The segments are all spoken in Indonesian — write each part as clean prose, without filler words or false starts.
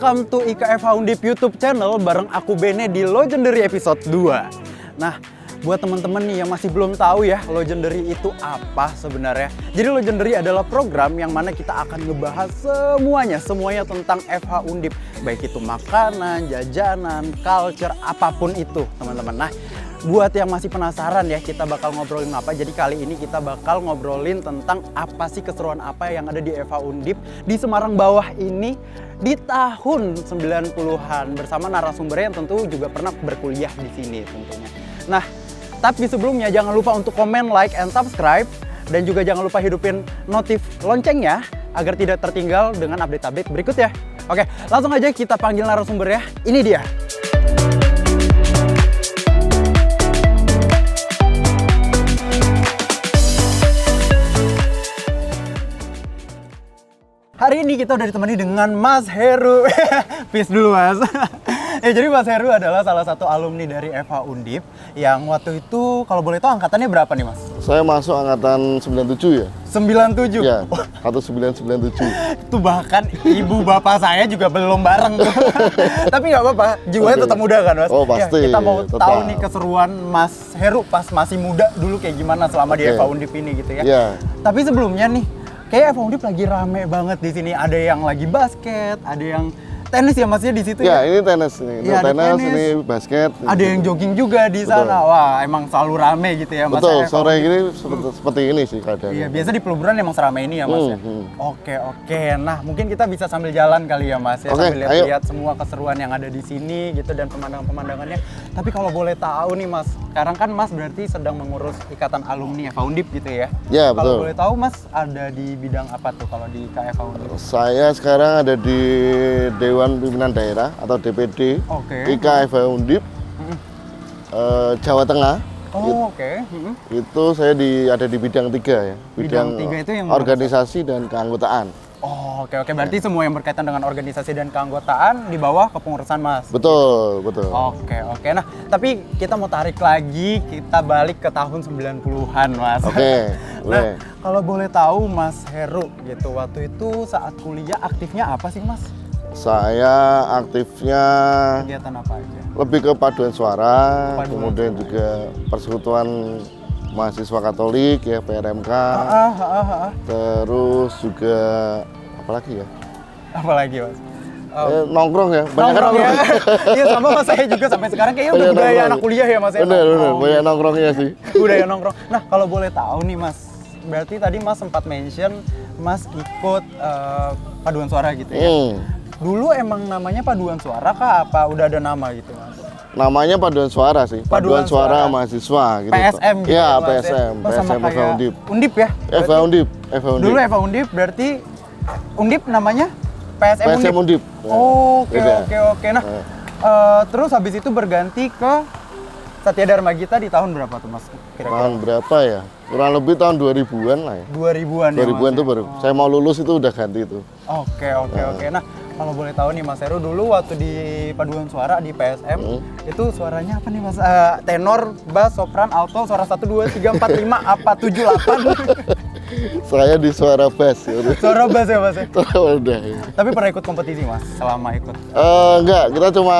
welcome to IKF Undip YouTube channel bareng aku Bene di Legendary episode 2. Nah, buat teman-teman nih yang masih belum tahu ya, Legendary itu apa sebenarnya. Jadi Legendary adalah program yang mana kita akan ngebahas semuanya tentang FH Undip. Baik itu makanan, jajanan, culture, apapun itu teman-teman. Nah, buat yang masih penasaran ya, kita bakal ngobrolin apa. Jadi kali ini kita bakal ngobrolin tentang apa sih keseruan apa yang ada di FH Undip di Semarang bawah ini di tahun 90-an bersama narasumbernya yang tentu juga pernah berkuliah di sini tentunya. Nah, tapi sebelumnya jangan lupa untuk komen, like, and subscribe. Dan juga jangan lupa hidupin notif loncengnya agar tidak tertinggal dengan update-update berikutnya. Oke, langsung aja kita panggil narasumbernya. Ini dia. Hari ini kita udah ditemani dengan Mas Heru. Peace dulu Mas. Jadi Mas Heru adalah salah satu alumni dari FH Undip yang waktu itu kalau boleh tahu angkatannya berapa nih Mas? Saya masuk angkatan 97 ya. 97? Ya, 1997. Itu bahkan ibu bapak saya juga belum bareng tuh. Tapi nggak apa-apa, jiwanya tetap muda kan Mas? Oh pasti. Ya, kita mau tetap tahu nih keseruan Mas Heru pas masih muda dulu kayak gimana selama di FH Undip ini gitu ya. Ya. Tapi sebelumnya nih, kayak FH Undip lagi rame banget di sini. Ada yang lagi basket, ada yang tenis ya Masnya di situ ya? Ya, ini tenis nih. Ya, tenis, ini basket. Ada yang jogging juga di sana. Wah, emang selalu rame gitu ya Mas. Betul, sore gini seperti ini sih keadaannya. Iya, biasa di peleburan emang seramai ini ya Mas ya. Oke. Nah, mungkin kita bisa sambil jalan kali ya Mas ya, sambil lihat semua keseruan yang ada di sini gitu dan pemandangan-pemandangannya. Tapi kalau boleh tahu nih Mas, sekarang kan Mas berarti sedang mengurus Ikatan Alumni FH Undip gitu ya? Ya, betul. Kalau boleh tahu Mas ada di bidang apa tuh kalau di KFH Undip? Saya sekarang ada di Dewan Pimpinan Daerah atau DPD IKF Undip Jawa Tengah. Oke. Itu saya ada di bidang 3 ya. Bidang 3 itu yang organisasi dan keanggotaan. Oke. Berarti semua yang berkaitan dengan organisasi dan keanggotaan di bawah kepengurusan Mas. Betul. Oke. Nah, tapi kita mau tarik lagi, kita balik ke tahun 90-an Mas. Nah, kalau boleh tahu Mas Heru gitu, waktu itu saat kuliah aktifnya apa sih Mas? Saya aktifnya kegiatan apa aja? Lebih ke paduan suara, kemudian juga persekutuan mahasiswa Katolik ya, PRMK. Terus juga apa lagi ya? Apa lagi Mas? Nongkrong ya, banyak nongkrong. Iya sama Mas, saya juga sampai sekarang kayaknya udah budaya anak kuliah ya Mas ya. Bener, banyak nongkrongnya sih. Budaya nongkrong. Nah, kalau boleh tahu nih Mas, berarti tadi Mas sempat mention Mas ikut paduan suara gitu ya. Dulu emang namanya paduan suara kah? Apa udah ada nama gitu Mas? Namanya paduan suara sih, paduan suara mahasiswa gitu. PSM gitu ya? PSM FH Undip. Undip ya? FH Undip. Dulu FH Undip berarti Undip namanya PSM Undip. Oke. Nah, terus habis itu berganti ke Satya Dharma Gita di tahun berapa tuh Mas? Kira-kira? Tahun berapa ya? Kurang lebih tahun 2000-an lah ya. 2000-an ya 2000-an tuh baru. Saya mau lulus itu udah ganti itu. Oke. Nah, kalau boleh tahu nih Mas Heru, dulu waktu di paduan suara di PSM, itu suaranya apa nih Mas? Tenor, bass, sopran, alto, suara 1, 2, 3, 4, 5, apa 7, 8? Saya di suara bass. Suara bass ya Mas ya? Udah. Tapi pernah ikut kompetisi Mas selama ikut? Enggak, kita cuma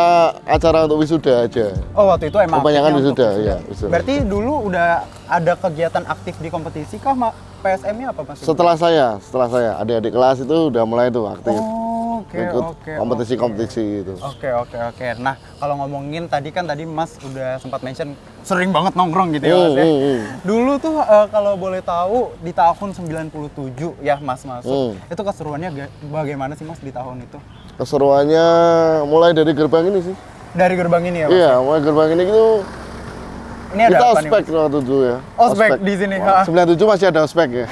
acara untuk wisuda aja. Oh, waktu itu emang kebanyakan wisuda, ya. Berarti dulu udah ada kegiatan aktif di kompetisi kah PSM-nya apa Mas? Setelah saya, adik-adik kelas itu udah mulai tuh aktif. Oke. Kompetisi itu. Oke. Nah, kalau ngomongin tadi Mas udah sempat mention sering banget nongkrong gitu ya Mas ya. Dulu tuh kalau boleh tahu di tahun 97 ya Mas masuk. Itu keseruannya bagaimana sih Mas di tahun itu? Keseruannya mulai dari gerbang ini sih. Dari gerbang ini ya Mas? Iya, mulai gerbang ini gitu. Ini ada kita apa ospek nih? waktu dulu ya. Ospek di sini. 97 masih ada ospek ya.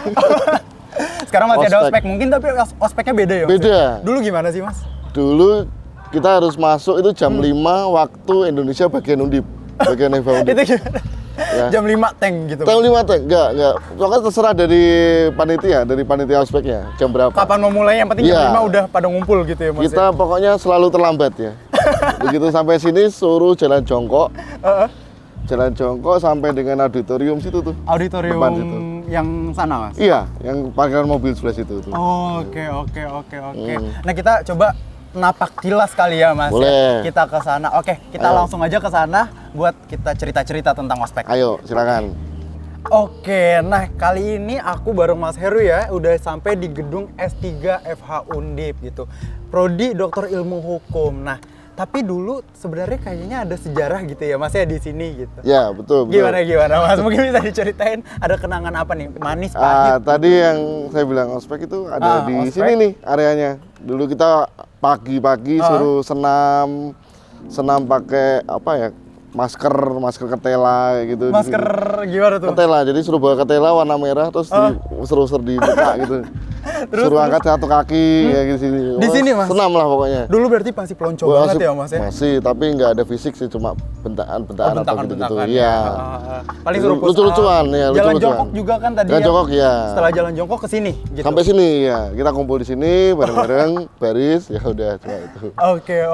Sekarang masih ada ospek mungkin, tapi ospeknya beda ya Mas? Beda. Dulu gimana sih Mas? Dulu kita harus masuk itu jam 5 waktu Indonesia bagian Undip. Bagian FH Undip. Itu gimana? Ya. Jam 5 tank gitu? Jam 5 tank, enggak. Pokoknya terserah dari panitia ospeknya, jam berapa. Kapan mau mulai, yang penting jam 5 udah pada ngumpul gitu ya Mas? Kita pokoknya selalu terlambat ya. Begitu sampai sini suruh jalan jongkok. Jalan jongkok sampai dengan auditorium situ tuh. Auditorium yang sana Mas? Iya, yang parkiran mobil sebelah situ tuh. Oke. Nah kita coba napak tilas kali ya Mas. Boleh. Kita ke sana. Oke, kita Ayo. langsung aja ke sana buat kita cerita-cerita tentang ospek. Ayo, silakan. Oke, nah kali ini aku bareng Mas Heru ya, udah sampai di gedung S3 FH Undip gitu. Prodi Doktor Ilmu Hukum. Nah, tapi dulu sebenarnya kayaknya ada sejarah gitu ya Mas ya di sini gitu. Ya, betul. Gimana Mas? Mungkin bisa diceritain ada kenangan apa nih? Manis, pahit? Tadi yang saya bilang ospek itu ada di ospek. sini nih areanya. Dulu kita pagi-pagi suruh senam pakai apa ya? Masker ketela kayak gitu. Masker gimana tuh? Ketela, jadi suruh bawa ketela warna merah terus diusir-usir di muka gitu. Suruh angkat satu kaki ya gitu sini. Di sini, Mas? Senam lah pokoknya. Dulu berarti masih pelonco banget ya Mas ya? Masih, tapi nggak ada fisik sih, cuma bentaan-bentaan atau gitu-gitu. Iya. Paling suruh push up. Lucu-lucuan ya, Jalan lucu-lucuan. jongkok juga kan tadi Jalan ya? jongkok ya. Setelah jalan jongkok ke sini gitu. Sampai sini ya, kita kumpul di sini bareng-bareng baris ya udah cuma itu.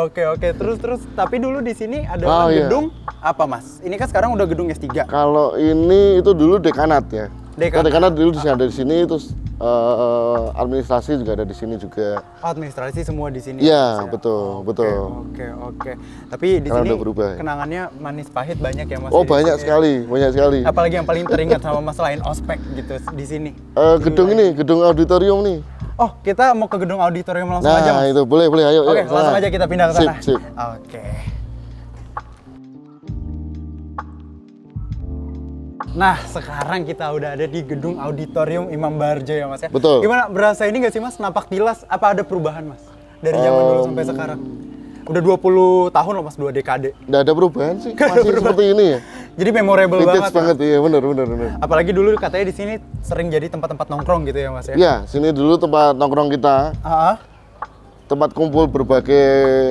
Oke. Terus tapi dulu di sini ada Iya. gedung apa Mas? Ini kan sekarang udah gedung S3. Kalau ini itu dulu dekanat ya. Dekanat. Dulu ada di sini, terus administrasi juga ada di sini juga. Administrasi semua di sini. Iya, Mas, ya? betul. Oke. Tapi di Karena sini udah berubah ya. kenangannya manis pahit banyak ya Mas? Oh, ya, di banyak sini? sekali. Apalagi yang paling teringat sama Mas selain ospek gitu di sini? Gedung auditorium nih. Oh, kita mau ke gedung auditorium langsung aja Nah, Mas? itu boleh ayo. Oke, yuk, langsung sana. aja kita pindah ke sana. Sip. Oke. Nah, sekarang kita udah ada di gedung auditorium Imam Barjo ya Mas ya? Betul. Gimana, berasa ini nggak sih Mas, napak tilas? Apa ada perubahan Mas? Dari zaman dulu sampai sekarang? Udah 20 tahun loh Mas, 2 dekade. Nggak ada perubahan sih, Nggak ada masih perubahan. seperti ini ya. Jadi memorable Vintage banget. banget, iya benar. Apalagi dulu katanya di sini sering jadi tempat-tempat nongkrong gitu ya Mas ya? Iya, sini dulu tempat nongkrong kita. Tempat kumpul berbagai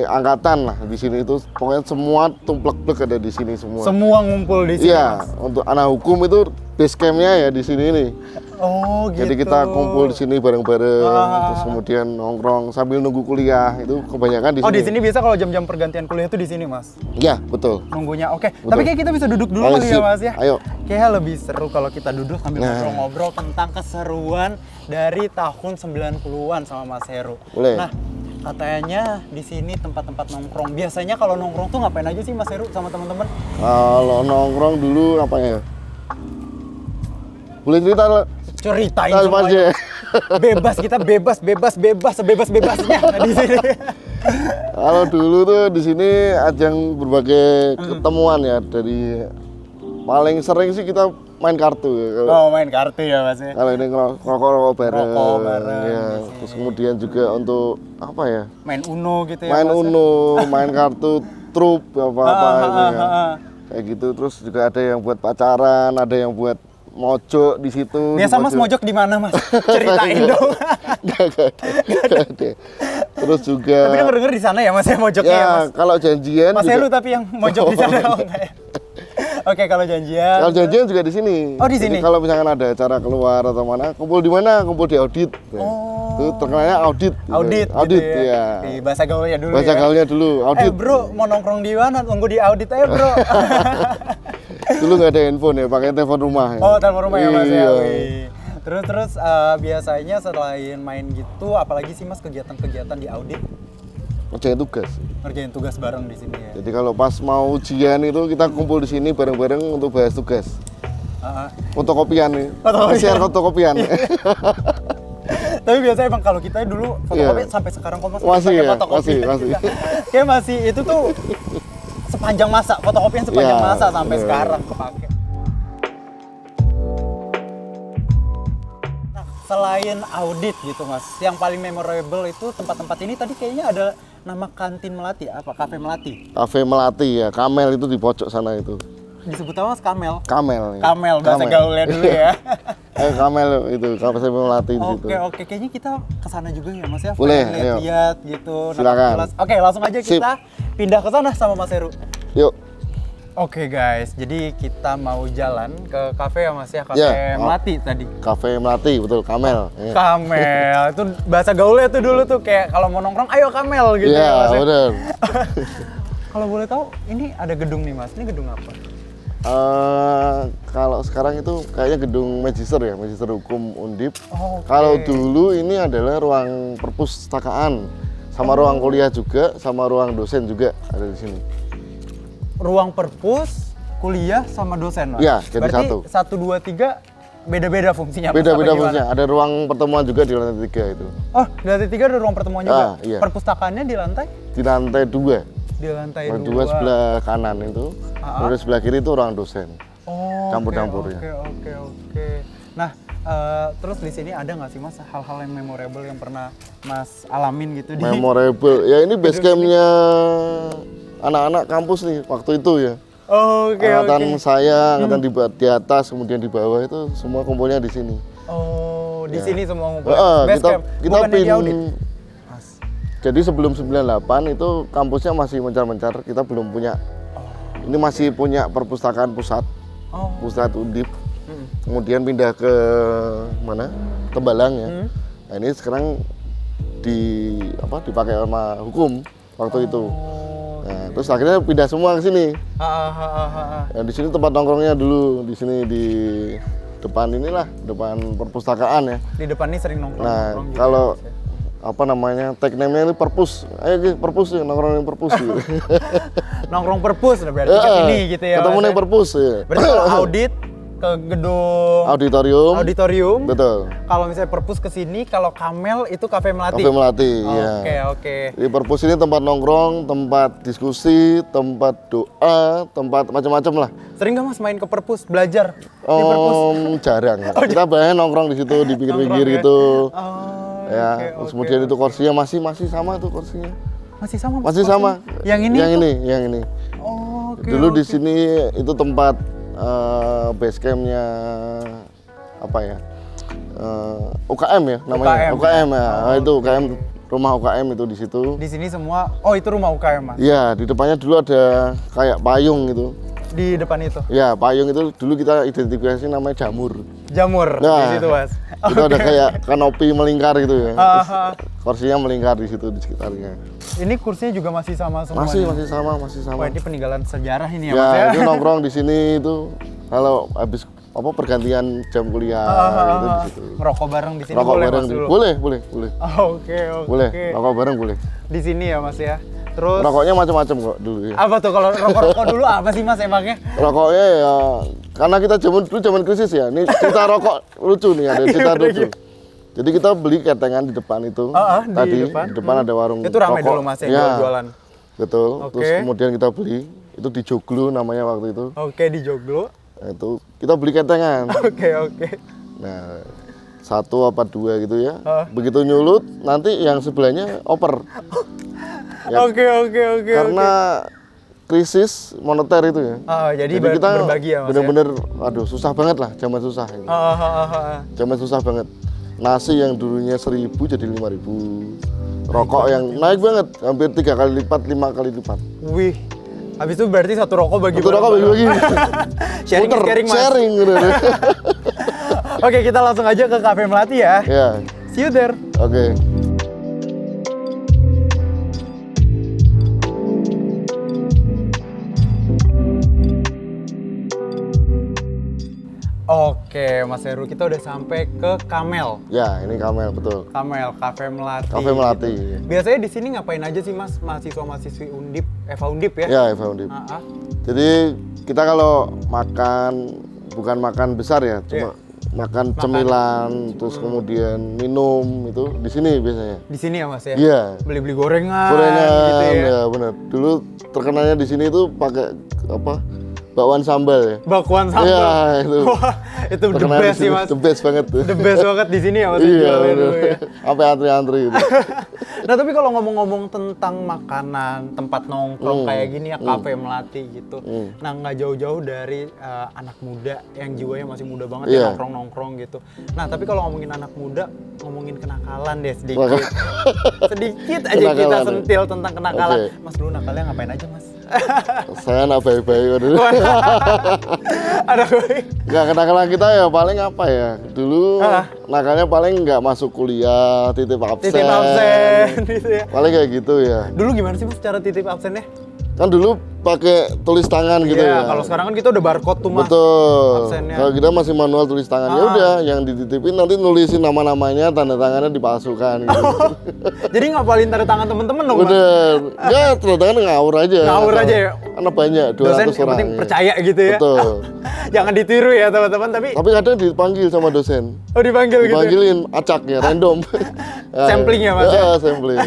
angkatan lah di sini itu, pokoknya semua tumplek-plek ada di sini semua. Semua ngumpul di sini Iya, Mas? untuk anak hukum itu base camp-nya ya di sini nih. Oh gitu. Jadi kita kumpul di sini bareng-bareng, terus kemudian nongkrong sambil nunggu kuliah, itu kebanyakan di sini. Oh di sini biasa kalau jam-jam pergantian kuliah itu di sini Mas? Iya, betul. Nunggunya, oke. Betul. Tapi kayak kita bisa duduk dulu Ayo, kali ya sip. Mas ya? Ayo. Kayaknya lebih seru kalau kita duduk sambil Nah. ngobrol-ngobrol tentang keseruan dari tahun 90-an sama Mas Heru. Boleh. Nah, katanya di sini tempat-tempat nongkrong. Biasanya kalau nongkrong tuh ngapain aja sih Mas Heru sama teman-teman? Kalau nongkrong dulu apa ya? Boleh cerita lah. Ceritain Aja. semuanya. Bebas, kita bebas, sebebas-bebasnya di sini. Kalau dulu tuh di sini ajang berbagai ketemuan ya, dari paling sering sih kita main kartu ya. Oh, main kartu ya Mas ya? Kalau ini ngerokok bareng. Rokok bareng, Ya. di sini. Terus kemudian juga untuk apa ya? Main Uno gitu ya Main Mas ya? Uno, main kartu trup apa-apa itu ya. ah. Kayak gitu, terus juga ada yang buat pacaran, ada yang buat mojok di situ. Biasa Mas mojok di mana Mas? Ceritain dong. Nggak ada. Terus juga Tapi denger-denger di sana ya Mas ya mojoknya ya ya Mas? kalau janjian Mas juga, Heru tapi yang mojok di sana oh, enggak ya? Oke, kalau janjian. kalau janjian juga di sini. Oh, di Jadi sini? kalau misalkan ada acara keluar atau mana, kumpul di mana? Kumpul di audit. Oh. Itu terkenalnya audit. gitu. Audit gitu ya. Di bahasa gaulnya dulu Bahasa ya. gaulnya dulu, audit. Bro, mau nongkrong di mana? Tunggu di audit aja bro. Dulu nggak ada handphone ya, pakai telepon rumah. Ya. Oh, telepon rumah ya Mas ya. Iya. Wih. Terus biasanya selain main gitu, apalagi sih Mas kegiatan-kegiatan di audit? Kerjain tugas. Ngerjain tugas bareng di sini ya. Jadi kalau pas mau ujian itu kita kumpul di sini bareng-bareng untuk bahas tugas. Fotokopian nih. Fotokopian. Share fotokopian. Tapi biasanya emang kalau kita dulu fotokopi Iya. sampai sekarang kok Mas Masih pakai ya, fotokopi. masih. Kayak masih itu tuh sepanjang masa, fotokopian sepanjang Iya, masa sampai bener. sekarang kepake. Nah, selain audit gitu Mas, yang paling memorable itu tempat-tempat ini tadi kayaknya ada nama kantin Melati, apa? Kafe Melati. Kafe Melati ya, Kamel itu di pojok sana itu. Disebut apa Mas? Kamel? Kamel. Ya. Kamel, bahasa gaulnya dulu ya. Kamel itu, Kafe Melati di situ. Oke, kayaknya kita kesana juga ya Mas ya. Boleh, Pengen ayo. lihat-lihat gitu. Silakan. Jelas. Oke, langsung aja Sip. kita pindah ke sana sama Mas Heru. Yuk. Oke guys, jadi kita mau jalan ke kafe ya Mas ya, kafe Ya, Melati tadi. Kafe Melati, betul, Kamel. Ya. Kamel, itu bahasa gaulnya tuh dulu tuh kayak kalau mau nongkrong, ayo Kamel gitu ya Iya, Mas ya. bener. Kalau boleh tahu, ini ada gedung nih Mas, ini gedung apa? Kalau sekarang itu kayaknya gedung Magister ya, Magister Hukum Undip. Oke. Kalau dulu ini adalah ruang perpustakaan sama ruang kuliah juga, sama ruang dosen juga ada di sini. Ruang perpus, kuliah sama dosen, Mas? Iya, jadi berarti satu. 1, 2, 3 beda-beda fungsinya, Mas, Beda-beda apa gimana? fungsinya. Ada ruang pertemuan juga di lantai 3 itu. Oh, di lantai 3 ada ruang pertemuan juga? Iya. Perpustakaannya di lantai? Di lantai 2. Di lantai Lantai 2. 2 sebelah kanan itu. Terus sebelah kiri itu ruang dosen. Oh, Campur-campur ya. Oke. Nah, terus di sini ada nggak sih, Mas, hal-hal yang memorable yang pernah Mas alamin gitu di Memorable. Ya ini base campnya anak-anak kampus nih waktu itu ya. Oke. Angkatan saya, angkatan di atas, kemudian di bawah itu semua kumpulnya di sini. Oh, di Ya. sini semua ngumpul. Base Kita camp, kita bukannya di audit, Mas. Jadi sebelum 98 itu kampusnya masih mencar-mencar, kita belum punya. Ini masih punya perpustakaan pusat, pusat Undip. Kemudian pindah ke mana? Tembalang ya. Nah, ini sekarang dipakai sama hukum waktu itu. Nah, terus akhirnya pindah semua ke sini. Nah, di sini tempat nongkrongnya dulu, di sini di depan inilah, depan perpustakaan ya. Di depan ini sering nongkrong. Nah, gitu kalau ya, Mas, ya? apa namanya, tag name-nya ini perpus. Ayo Ki, perpus ya, nongkrong yang perpus gitu. Nongkrong perpus berarti ke sini gitu ya. Ketemu Mas, nih ya? perpus ya. Berarti kalau audit ke gedung auditorium. Betul. Kalau misalnya perpus ke sini, kalau Kamel itu kafe Melati. Kafe Melati, ya. Oke. Di perpus ini tempat nongkrong, tempat diskusi, tempat doa, tempat macam-macam lah. Sering nggak, Mas, main ke perpus belajar di perpus? Jarang. Kita banyak nongkrong di situ, di pinggir-pinggir Nongkrong ya? gitu. Ya, Terus kemudian itu kursinya masih sama tuh kursinya. Masih sama, Mas, Masih sama. Yang ini? Yang ini. Oh, oke. Dulu di sini itu tempat base campnya apa ya? UKM ya namanya. UKM ya. Itu UKM, rumah UKM itu di situ. Di sini semua. Oh, itu rumah UKM, Mas. Iya, di depannya dulu ada kayak payung gitu. Di depan itu. Ya, payung itu dulu kita identifikasi namanya jamur. Jamur Nah, di situ, Mas. Itu ada kayak kanopi melingkar gitu ya. Terus Aha. kursinya melingkar di situ di sekitarnya. Ini kursinya juga masih sama semua. Masih sama. Wah, ini peninggalan sejarah ini ya, Ya, Mas ya. itu nongkrong di sini itu kalau habis pergantian jam kuliah gitu di situ. Ngerokok bareng di sini Rokok boleh, bareng Mas, dulu? boleh. Oke. Boleh, rokok bareng boleh. Di sini ya, Mas ya. Terus Rokoknya macam-macam kok dulu ya. apa tuh kalau rokok dulu apa sih, Mas, emangnya? Rokoknya ya karena kita zaman krisis ya. Ini cerita rokok lucu nih, ada cerita lucu. Jadi kita beli ketengan di depan itu. Di depan ada warung Itu ramai rokok. dulu, Mas, yang jualan. Betul. Oke. Terus kemudian kita beli itu di Joglo namanya waktu itu. Oke, di Joglo. Nah, itu kita beli ketengan. Oke. Nah, 1 apa 2 gitu ya. Begitu nyulut nanti yang sebelahnya oper. Ya, Oke. karena krisis moneter itu ya. Jadi kita berbagi ya, Mas. bener-bener, aduh susah banget lah, zaman susah ini. Zaman susah banget. Nasi yang dulunya 1.000 jadi 5.000. Rokok yang naik banget, hampir 3 kali lipat, 5 kali lipat. Wih. Habis itu berarti satu rokok bagi. Satu rokok bagi-bagi. Sharing is caring, Mas. Sharing bener. Oke, kita langsung aja ke Cafe Melati ya. Ya, See you there. oke. Oke, Mas Heru, kita udah sampai ke Kamel. Ya, ini Kamel betul. Kamel, Cafe Melati. Kafe Melati. Biasanya di sini ngapain aja sih, Mas? Mahasiswa-mahasiswi Undip, Eva Undip ya? Ya, Eva Undip. Jadi kita kalau makan bukan makan besar ya, cuma makan cemilan, terus kemudian minum itu di sini biasanya. Di sini ya, Mas ya? Iya. Beli-beli gorengan, Gorengan, gitu ya? ya benar. Dulu terkenalnya di sini itu pakai apa? Bakwan sambal ya. Bakwan sambal. Iya, itu. Wah, itu the Terkenal di best sih, sini, Mas. The best banget tuh. The best banget di sini ya, Mas. Iya, jualnya bener. dulu ya. Sampai antri-antri gitu. Nah, tapi kalau ngomong-ngomong tentang makanan, tempat nongkrong kayak gini ya, Cafe Melati gitu. Nah, nggak jauh-jauh dari anak muda yang jiwanya masih muda banget ya, Iya. nongkrong-nongkrong gitu. Nah, tapi kalau ngomongin anak muda, ngomongin kenakalan deh sedikit. Sedikit aja kita Kenakalan. sentil tentang kenakalan. Oke. Mas, dulu nakalnya ngapain aja, Mas? Saya anak baik-baik dulu. Ada gue. Nggak kenakalan kita ya paling apa ya? Dulu nakalnya paling nggak masuk kuliah, titip absen. Titip absen gitu ya. Paling kayak gitu ya. Dulu gimana sih, Mas, cara titip absennya? Kan dulu pakai tulis tangan gitu Iya, ya. kalau sekarang kan kita udah barcode tuh Mas. Betul. absennya. Kalau kita masih manual tulis tangan, ya udah yang dititipin nanti nulisin nama-namanya, tanda tangannya dipalsukan gitu. Jadi ngapalin tanda tangan temen-temen dong Mas? Bener. Ya tanda tangan ngawur aja. Ngawur aja ya? Karena banyak, 200 Dosen yang orang. penting ya. percaya gitu ya. Betul. Jangan ditiru ya teman-teman, tapi Tapi kadang dipanggil sama dosen. dipanggil gitu. Dipanggilin acak ya, random. Sampling ya, Mas, ya? Sampling.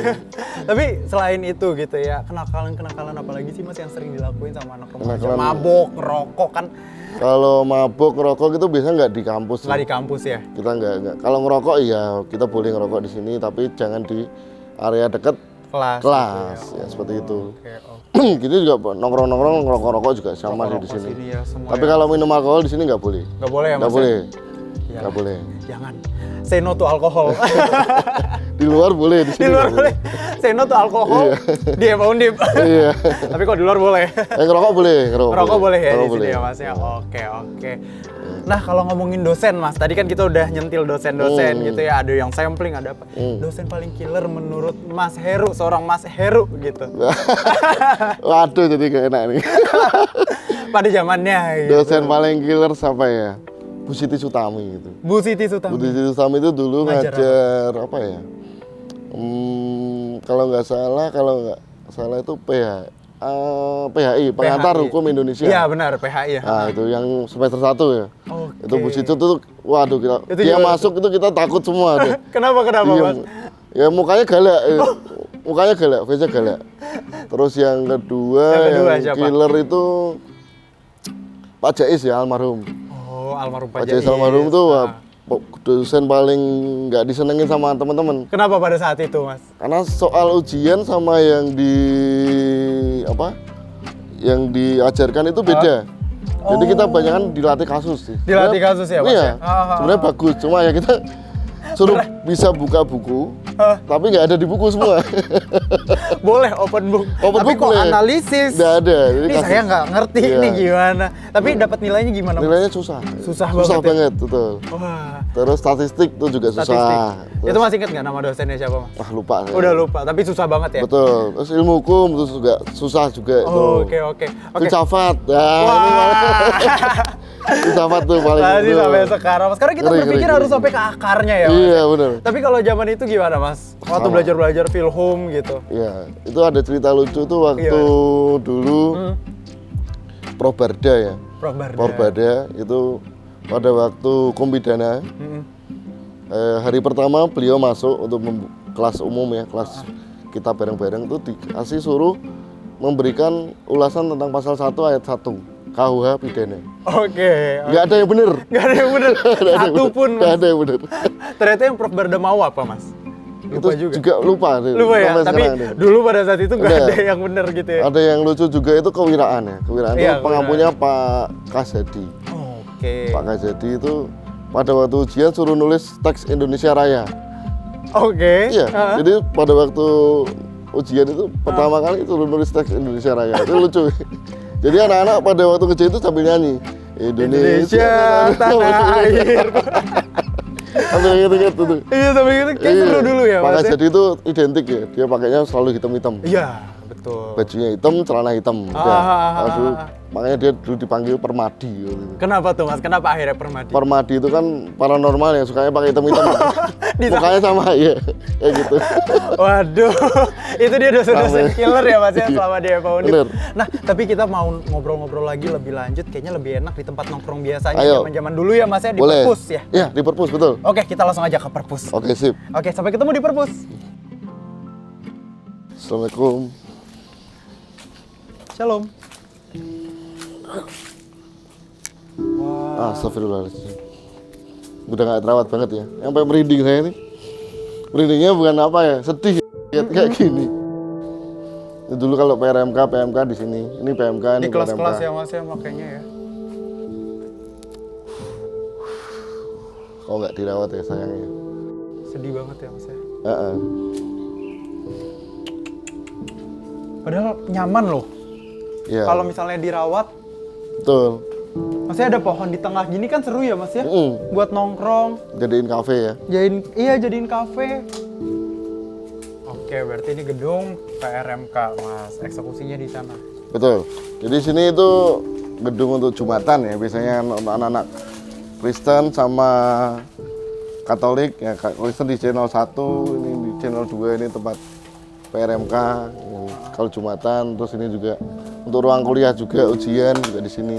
Tapi selain itu gitu ya, kenakalan apa lagi sih Mas yang sering dilakuin sama anak remaja? Kenakalan- Mabok, ngerokok kan Kalau mabuk ngerokok itu biasanya nggak di kampus. nggak sih. di kampus ya? Kita nggak. Kalau ngerokok iya kita boleh ngerokok di sini, tapi jangan di area dekat Kelas. kelas. gitu Ya seperti itu. Oke, oke. Gitu juga nongkrong-nongkrong ngerokok-rokok juga sama sih di Rokok sini. ya, semua Tapi ya. kalau minum alkohol di sini nggak boleh. Nggak boleh ya Mas? Nggak boleh. Ya. Nggak boleh. Jangan. Say no to alkohol. Di luar boleh, di Di sini luar nggak boleh. Say no to alkohol. Di Undip. Iya. Tapi kok di luar boleh. Ngerokok boleh, Ngerokok boleh ya Ngerokok di sini ya Mas ya. Oke, oke. Nah, kalau ngomongin dosen Mas, tadi kan kita udah nyentil dosen-dosen gitu ya, ada yang sampling, ada apa. Dosen paling killer menurut Mas Heru, seorang Mas Heru gitu. Waduh, jadi gak enak nih. Pada zamannya gitu. Dosen paling killer siapa ya? Bu Siti Sutami gitu. Bu Siti Sutami. Bu Siti Sutami itu dulu Ngajar ngajar apa ya? Kalau nggak salah itu PHI, Pengantar PHI. Hukum Indonesia. Iya, benar, PHI ya. Nah, itu yang semester 1 ya. Oke. Itu Bu Siti tuh waduh Itu dia gimana masuk itu kita takut semua deh. Kenapa Iya, Mas? ya mukanya galak. Mukanya galak, face galak. Terus yang kedua, Yang kedua yang siapa? killer itu Pak Jais ya, almarhum. Oh, almarhum Pak Pak Jais Jais. almarhum tuh Ah. dosen paling nggak disenengin sama teman-teman. Kenapa pada saat itu, Mas? Karena soal ujian sama yang yang diajarkan itu beda. Jadi kita kebanyakan dilatih kasus sih. Dilatih kasus ya, Mas? Iya. ya? Sebenarnya bagus, cuma ya kita suruh bisa buka buku, tapi nggak ada di buku semua. Boleh open book. Open Tapi book kok boleh. analisis? Nggak ada. Jadi Ini kasus- saya nggak ngerti Iya. nih gimana. Tapi dapat nilainya gimana, Mas? Nilainya susah. Susah Susah banget ya? banget, betul. Wah, Terus statistik itu juga statistik. susah. Terus, Itu masih inget nggak nama dosennya siapa, Mas? wah lupa saya. Udah lupa, tapi susah banget ya? Betul. Terus ilmu hukum itu juga susah juga itu. Oh, oke, oke. Oke. Filsafat. Nah, ini Wah. filsafat tuh paling Masih itu. sampai sekarang. Sekarang kita Ngeri, berpikir ngeri, harus ngeri. sampai ke akarnya ya, Mas? Iya, benar. Tapi kalau zaman itu gimana, Mas? Waktu Sama. belajar film gitu. Iya, itu ada cerita lucu tuh waktu Gimana? dulu Probarda ya. Probarda. Probarda itu pada waktu Kumpidana. Mm-mm. Hari pertama beliau masuk untuk kelas umum ya, kelas kita bareng-bareng itu dikasih suruh memberikan ulasan tentang pasal 1 ayat 1 KUH pidana. Oke. Nggak ada yang bener. Nggak ada yang bener. Satu pun, Nggak Mas. ada yang bener. Ternyata yang Prof Barda mau apa, Mas? Lupa Itu juga. lupa deh. Lupa ya, Sampai tapi sekarang deh. dulu pada saat itu nggak Ada. ada yang bener gitu ya. Ada yang lucu juga itu kewiraan ya. Kewiraan Iya, itu pengampunya Pak Kasadi. Oke. Pak Kasadi itu pada waktu ujian suruh nulis teks Indonesia Raya. Oke. Iya. Heeh. Jadi pada waktu ujian itu pertama kali suruh nulis teks Indonesia Raya. Itu lucu. Jadi anak-anak pada waktu kerja itu sambil nyanyi Indonesia tanah air. Sambil inget-inget itu. Iya, sampai gitu kayak seru dulu ya, Pak Mas. ya? Kasadi itu identik ya. Dia pakainya selalu hitam-hitam. Iya, betul. Bajunya hitam, celana hitam. Udah. Lalu, makanya dia dulu dipanggil Permadi. Gitu. Kenapa tuh, Mas? Kenapa akhirnya Permadi? Permadi itu kan paranormal ya, sukanya pakai hitam-hitam. Mukanya sama ya, kayak gitu. Waduh, itu dia dosen-dosen Sama. killer ya, Mas ya, selama di Eva Undip. Bener. Nah, tapi kita mau ngobrol-ngobrol lagi lebih lanjut, kayaknya lebih enak di tempat nongkrong biasanya Ayo. zaman-zaman dulu ya, Mas ya, di Boleh. Perpus ya. Iya, di Perpus betul. Oke, kita langsung aja ke Perpus. Oke, sip. Oke, sampai ketemu di Perpus. Assalamualaikum. Shalom. Astagfirullahaladzim. Udah gak terawat banget ya. Sampai merinding saya ini. Merindingnya bukan apa ya, sedih lihat kayak gini. Itu dulu kalau PMK di sini. Ini PMK, Di ini kelas-kelas PMK. ya, Mas ya, makanya ya. Kalau nggak dirawat ya sayangnya. Sedih banget ya, Mas ya. Heeh. Padahal nyaman loh. Iya. Kalau misalnya dirawat, Betul. masih ada pohon di tengah gini kan seru ya, Mas ya. Buat nongkrong. Jadiin kafe ya. Jadiin kafe. Oke, berarti ini gedung PRMK, Mas. Eksekusinya di sana. Betul. Jadi sini itu gedung untuk Jumatan ya, biasanya untuk anak-anak Kristen sama Katolik ya. Kristen di channel 1, ini di channel 2 ini tempat PRMK. Kalau Jumatan, terus ini juga untuk ruang kuliah juga, ujian juga di sini.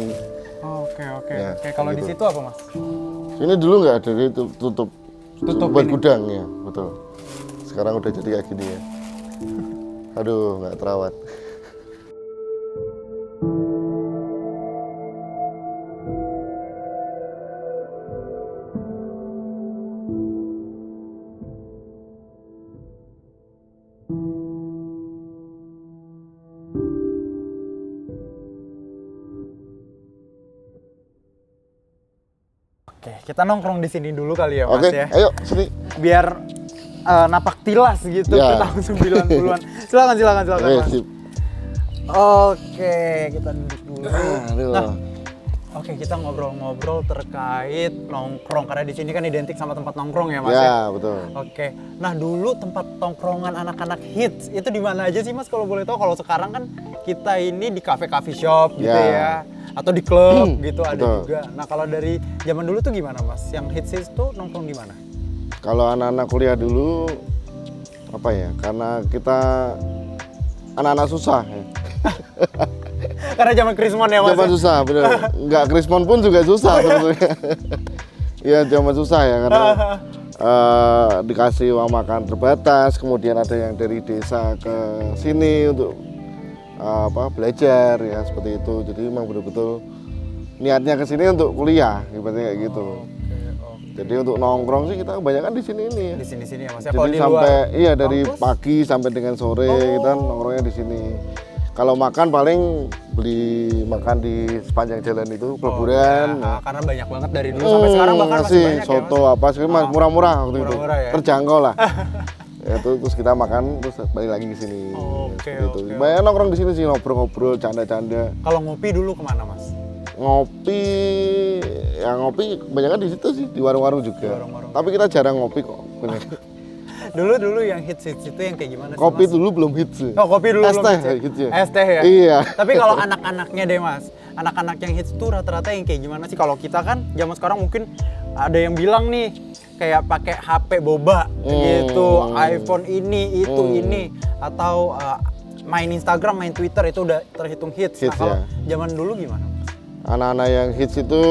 Oke. Ya, Oke, kalau di gitu. situ apa, Mas? Sini dulu nggak ada, jadi tutup buat ini? gudang ya, betul. Sekarang udah jadi kayak gini ya. Aduh, nggak terawat. Oke, kita nongkrong di sini dulu kali ya, Mas Oke, ya. ayo sini. Biar napak tilas gitu Ya. ke tahun 90-an. Silakan, Oke, Mas. sip. Oke, kita duduk dulu. Aduh. Nah, oke, kita ngobrol-ngobrol terkait nongkrong karena di sini kan identik sama tempat nongkrong ya, Mas ya. Ya, betul. Oke. Nah, dulu tempat tongkrongan anak-anak hits itu di mana aja sih, Mas, kalau boleh tahu? Kalau sekarang kan kita ini di cafe-coffee shop gitu Ya. ya. Atau di klub gitu ada Betul. juga. Nah, kalau dari zaman dulu tuh gimana, Mas? Yang hits itu nongkrong di mana? Kalau anak-anak kuliah dulu apa ya? Karena kita anak-anak susah ya. Karena zaman Krismon ya, Mas. Zaman ya? susah, bener. Nggak Krismon pun juga susah sebetulnya. Iya, zaman susah ya karena dikasih uang makan terbatas, kemudian ada yang dari desa ke sini untuk belajar ya seperti itu. Jadi memang betul-betul niatnya ke sini untuk kuliah, ibaratnya kayak gitu. Oke. Jadi untuk nongkrong sih kita kebanyakan di sini ini ya. Di sini-sini ya, Mas. Ya, kalau Jadi di sampai luar dari kampus? pagi sampai dengan sore kita nongkrongnya di sini. Kalau makan paling beli makan di sepanjang jalan itu peleburan. Ya, karena banyak banget dari dulu sampai sekarang bahkan masih nasi, banyak soto ya, Mas. apa segala macam murah-murah waktu itu. Murah-murah ya. Terjangkau lah. Ya terus kita makan terus balik lagi ke sini. Oke, Seperti itu. oke, Banyak nongkrong di sini sih, ngobrol-ngobrol, canda-canda. Kalau ngopi dulu kemana, Mas? Ngopi, ya ngopi kebanyakan di situ sih, di warung-warung juga. warung-warung. Tapi kita jarang ngopi kok. Bener. Dulu yang hits itu yang kayak gimana sih, Kopi Mas? dulu belum hits. Oh, kopi dulu Es belum teh hits ya? gitu ya. Es teh ya? Iya. Tapi kalau anak-anaknya deh, Mas. Anak-anak yang hits tuh rata-rata yang kayak gimana sih? Kalau kita kan zaman sekarang mungkin ada yang bilang nih kayak pakai HP boba gitu, iPhone ini, itu ini, atau main Instagram, main Twitter itu udah terhitung hits. Nah, Hits, kalau ya. zaman dulu gimana, Mas? Anak-anak yang hits itu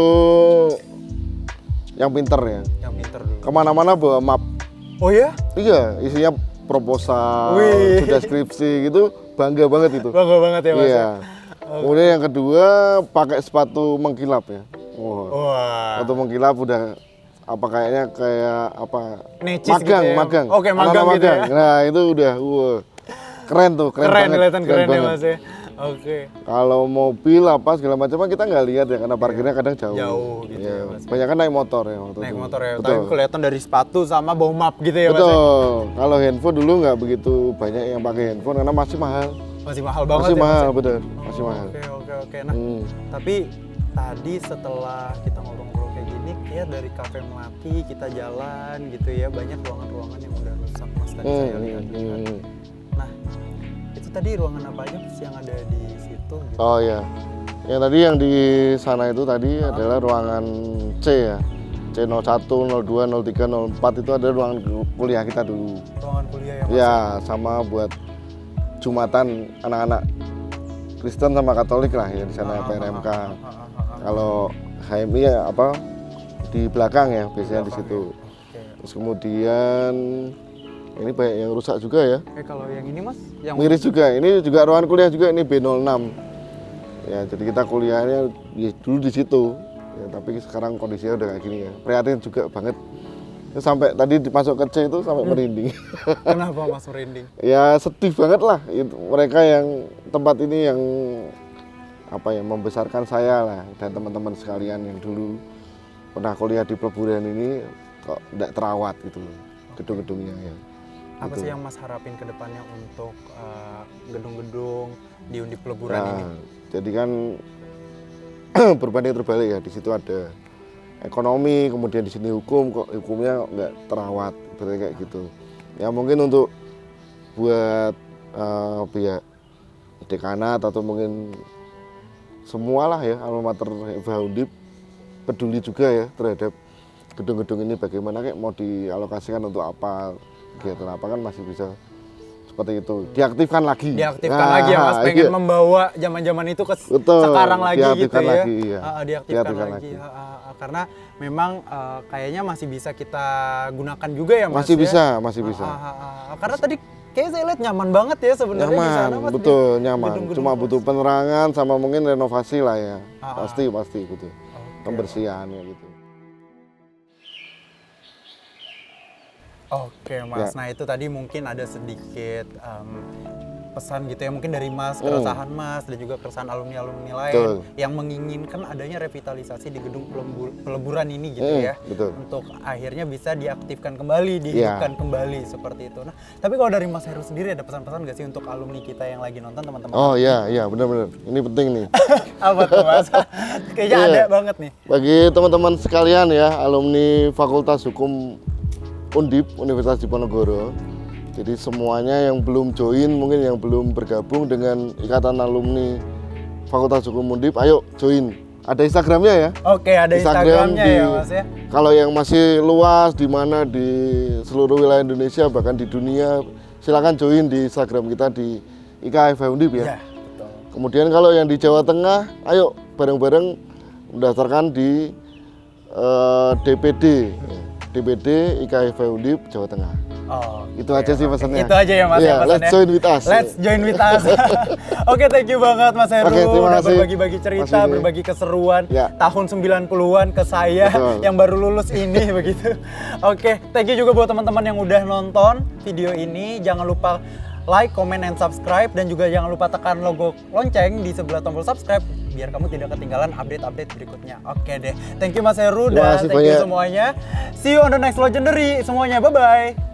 yang pinter ya. Yang pinter dulu. Kemana-mana bawa map. Oh ya? Iya, isinya proposal, Wih. sudah skripsi gitu, bangga banget itu. Bangga banget ya, Mas. Iya. ya? Kemudian yang kedua pakai sepatu mengkilap ya. Wah. Wah. Sepatu mengkilap udah apa kayaknya kayak apa? Necis magang, gitu ya. magang. Oke, magang Anak-anak gitu ya. Nah, itu udah keren tuh, keren banget. Kelihatan keren ya, banget. Mas ya. Oke. Kalau mobil apa segala macam kita nggak lihat ya karena parkirnya kadang jauh. Jauh gitu ya, Mas. Banyak kan naik motor ya waktu Naik itu. motor ya, Betul. tapi kelihatan dari sepatu sama bawa map gitu ya, Mas. ya? Betul. Kalau handphone dulu nggak begitu banyak yang pakai handphone karena masih mahal. Masih mahal banget Masih ya, Mas. mahal, ya? betul. Masih mahal. Oke. Nah, tapi tadi setelah kita ngobrol-ngobrol kayak gini, kayak dari Cafe Melati kita jalan gitu ya, banyak ruangan-ruangan yang udah rusak, Mas, tadi saya lihat juga. Nah, itu tadi ruangan apa aja Mas, yang ada di situ gitu? Oh ya. Yang tadi yang di sana itu tadi adalah ruangan C ya. C01, 02, 03, 04 itu ada ruangan kuliah kita dulu. Ruangan kuliah ya, Mas? Ya, sama buat Jumatan anak-anak Kristen sama Katolik lah ya di sana PRMK. Kalau HMI ya apa di belakang ya biasanya di situ. Oke. Terus kemudian ini banyak yang rusak juga ya. Kalau yang ini, Mas, yang Miris juga. Ini juga ruangan kuliah juga ini B06. Ya, jadi kita kuliahnya ya, dulu di situ. Ya, tapi sekarang kondisinya udah kayak gini ya. Prihatin juga banget. Ya, sampai tadi masuk ke C itu sampai merinding. kenapa Mas merinding? Ya sedih banget lah itu mereka yang tempat ini yang apa ya membesarkan saya lah dan teman-teman sekalian yang dulu pernah kuliah di peleburan ini kok tidak terawat gitu loh gedung-gedungnya ya. Apa Gitu. sih yang Mas harapin ke depannya untuk gedung-gedung di Undip Peleburan ini? Jadi kan berbanding terbalik ya di situ ada ekonomi kemudian di sini hukum kok hukumnya nggak terawat berarti kayak gitu. Ya mungkin untuk buat pihak dekanat atau mungkin semualah ya alma mater FH Undip peduli juga ya terhadap gedung-gedung ini bagaimana kayak mau dialokasikan untuk apa kegiatan apa kan masih bisa seperti itu diaktifkan lagi lagi ya Mas, pengen membawa zaman-zaman itu ke sekarang lagi gitu ya lagi, iya. Diaktifkan lagi. Karena memang kayaknya masih bisa kita gunakan juga ya Mas, masih bisa karena tadi kayaknya saya lihat nyaman banget ya sebenarnya di sana Mas, betul nyaman cuma butuh penerangan sama mungkin renovasi lah ya pasti butuh pembersihan ya gitu. Oke Mas, nah itu tadi mungkin ada sedikit pesan gitu ya mungkin dari Mas, keresahan Mas dan juga keresahan alumni-alumni lain yang menginginkan adanya revitalisasi di gedung peleburan ini gitu ya. Betul. Untuk akhirnya bisa diaktifkan kembali, dihidupkan kembali seperti itu. Nah, tapi kalau dari Mas Heru sendiri ada pesan-pesan nggak sih untuk alumni kita yang lagi nonton teman-teman? Oh iya benar-benar ini penting nih. Apa tuh Mas? Kayaknya ada banget nih. Bagi teman-teman sekalian ya alumni Fakultas Hukum Undip Universitas Diponegoro. Jadi semuanya yang belum join, mungkin yang belum bergabung dengan Ikatan Alumni Fakultas Hukum Undip, ayo join. Ada Instagramnya ya? Oke, ada Instagramnya ya Mas ya. Kalau yang masih luas di mana di seluruh wilayah Indonesia bahkan di dunia, silakan join di Instagram kita di IKFH Undip ya. Betul. Kemudian kalau yang di Jawa Tengah, ayo bareng-bareng mendaftarkan di DPD IKFH Undip Jawa Tengah. Itu aja sih pesannya. Itu aja ya Mas ya pesannya. Let's join with us. Let's join with us. Oke, thank you banget Mas Heru udah berbagi-bagi cerita, berbagi keseruan tahun 90-an ke saya yang baru lulus ini begitu. Oke, thank you juga buat teman-teman yang udah nonton video ini. Jangan lupa like, comment, and subscribe dan juga jangan lupa tekan logo lonceng di sebelah tombol subscribe biar kamu tidak ketinggalan update-update berikutnya. Oke deh, thank you Mas Heru dan thank you semuanya. See you on the next Legendary semuanya, bye-bye.